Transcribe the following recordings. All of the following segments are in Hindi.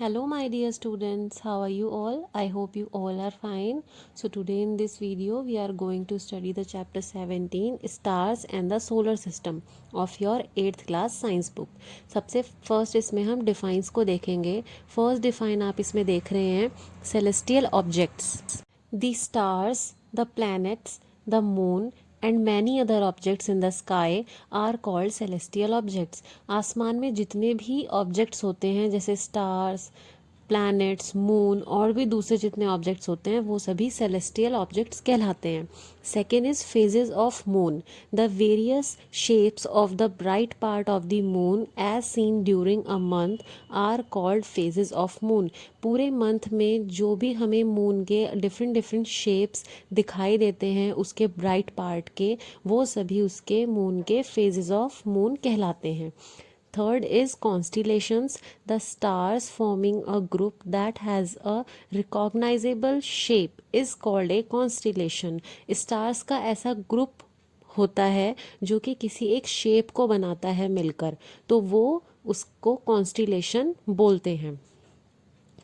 Hello my dear students, how are you all? I hope you all are fine. So today in this video we are going to study the chapter 17 stars and the solar system of your 8th class science book. सबसे फर्स्ट इसमें हम डिफाइंस को देखेंगे. फर्स्ट डिफाइन आप इसमें देख रहे हैं celestial objects. The stars, the planets, the moon and many other objects in the sky are called celestial objects. आसमान में जितने भी ऑब्जेक्ट्स होते हैं जैसे स्टार्स, प्लैनेट्स, मून और भी दूसरे जितने ऑब्जेक्ट्स होते हैं वो सभी सेलेस्टियल ऑब्जेक्ट्स कहलाते हैं. Second is phases of moon. The various shapes of the bright part of the moon as seen during a month are called phases of moon. पूरे मंथ में जो भी हमें मून के डिफरेंट डिफरेंट शेप्स दिखाई देते हैं उसके ब्राइट पार्ट के, वो सभी उसके मून के फेजेस ऑफ मून कहलाते हैं. Third is constellations, the stars forming a group that has a recognizable shape is called a constellation. Stars का ऐसा ग्रुप होता है जो कि किसी एक शेप को बनाता है मिलकर, तो वो उसको कॉन्स्टिलेशन बोलते हैं.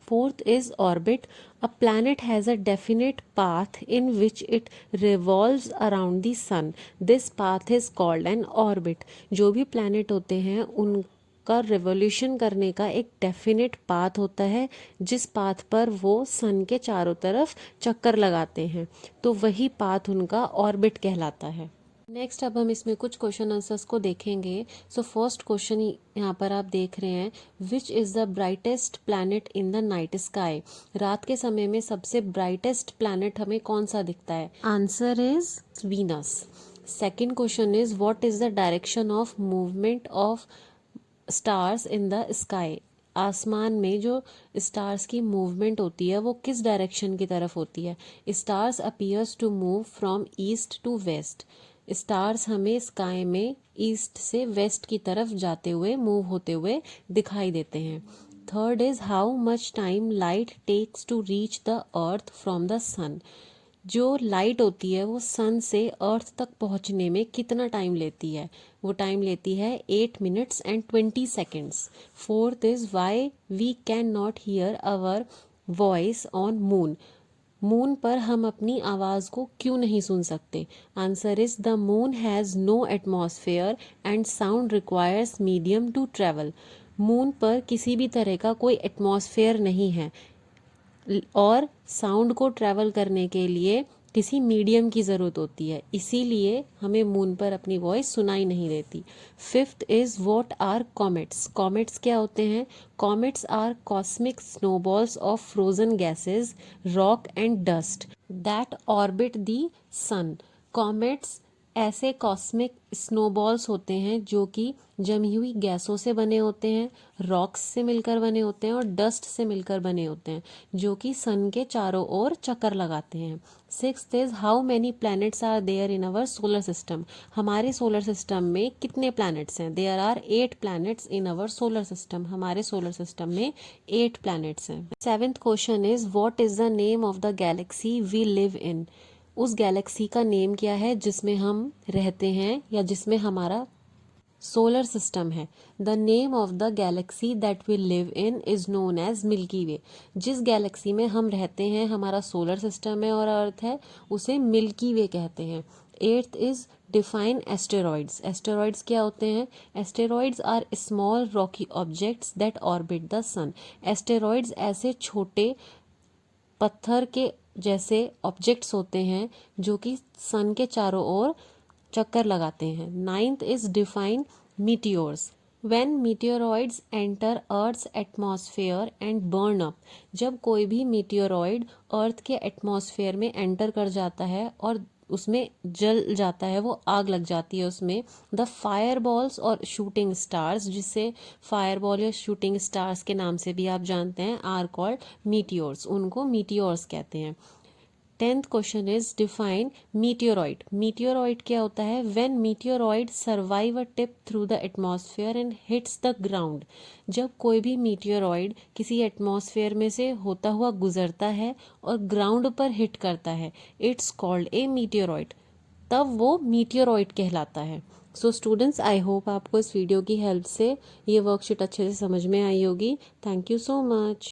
Fourth is orbit. A planet has a definite path in which it revolves around the sun. This path is called an orbit. जो भी planet होते हैं उनका रिवोल्यूशन करने का एक डेफिनेट पाथ होता है जिस पाथ पर वो सन के चारों तरफ चक्कर लगाते हैं, तो वही पाथ उनका ऑर्बिट कहलाता है. नेक्स्ट अब हम इसमें कुछ क्वेश्चन आंसर्स को देखेंगे. सो फर्स्ट क्वेश्चन यहाँ पर आप देख रहे हैं, which is the brightest planet in the night sky. रात के समय में सबसे ब्राइटेस्ट प्लैनेट हमें कौन सा दिखता है? Answer is Venus. Second question is what is the direction of movement of stars in the sky. आसमान में जो स्टार्स की मूवमेंट होती है वो किस डायरेक्शन की तरफ होती है? Stars appears to move from east to west. Stars हमें स्काई में ईस्ट से वेस्ट की तरफ जाते हुए, मूव होते हुए दिखाई देते हैं. Third is how much time light takes to reach the earth from the sun. जो लाइट होती है वो सन से अर्थ तक पहुंचने में कितना टाइम लेती है? वो टाइम लेती है 8 minutes and 20 seconds. Fourth is why we can not hear our voice on moon. Moon पर हम अपनी आवाज़ को क्यों नहीं सुन सकते? Answer is the moon has no atmosphere and sound requires medium to travel. Moon पर किसी भी तरह का कोई एटमॉस्फेयर नहीं है और साउंड को ट्रैवल करने के लिए किसी मीडियम की ज़रूरत होती है, इसीलिए हमें मून पर अपनी वॉइस सुनाई नहीं देती. Fifth is what are comets. Comets क्या होते हैं? Comets are cosmic snowballs of frozen gases, rock and dust that orbit the sun. Comets ऐसे कॉस्मिक स्नोबॉल्स होते हैं जो कि जमी हुई गैसों से बने होते हैं, रॉक्स से मिलकर बने होते हैं और डस्ट से मिलकर बने होते हैं, जो कि सन के चारों ओर चक्कर लगाते हैं. Sixth is how many planets are there in our solar system. हमारे सोलर सिस्टम में कितने प्लैनेट्स हैं? There are 8 planets in our solar system. हमारे सोलर सिस्टम में 8 प्लैनेट्स हैं. Seventh question is what is the name of the galaxy we live in. उस गैलेक्सी का नेम क्या है जिसमें हम रहते हैं या जिसमें हमारा सोलर सिस्टम है? The name of the galaxy that we live in is known as Milky Way. जिस गैलेक्सी में हम रहते हैं, हमारा सोलर सिस्टम है और अर्थ है, उसे मिल्की वे कहते हैं. Eighth is define asteroids. Asteroids क्या होते हैं? Asteroids are small rocky objects that orbit the sun. Asteroids ऐसे छोटे पत्थर के जैसे ऑब्जेक्ट्स होते हैं जो कि सन के चारों ओर चक्कर लगाते हैं. Ninth is define meteors. When meteoroids enter earth's atmosphere and burn up. जब कोई भी मीटियोरॉइड अर्थ के एटमॉस्फेयर में एंटर कर जाता है और उसमें जल जाता है, वो आग लग जाती है उसमें. द फायर बॉल्स और शूटिंग स्टार्स, जिसे फायर बॉल या शूटिंग स्टार्स के नाम से भी आप जानते हैं, आर कॉल्ड मीटियोर्स. उनको मीटियोर्स कहते हैं. Tenth question is define meteoroid. Meteoroid क्या होता है? When meteoroid survive a tip through the atmosphere and hits the ground. जब कोई भी मीटियोरॉइड किसी एटमॉस्फेयर में से होता हुआ गुजरता है और ग्राउंड पर हिट करता है, इट्स कॉल्ड ए मीटियोरॉइड. तब वो मीटियोरॉइड कहलाता है. सो स्टूडेंट्स, आई होप आपको इस वीडियो की हेल्प से ये वर्कशीट अच्छे से समझ में आई होगी। Thank you so much.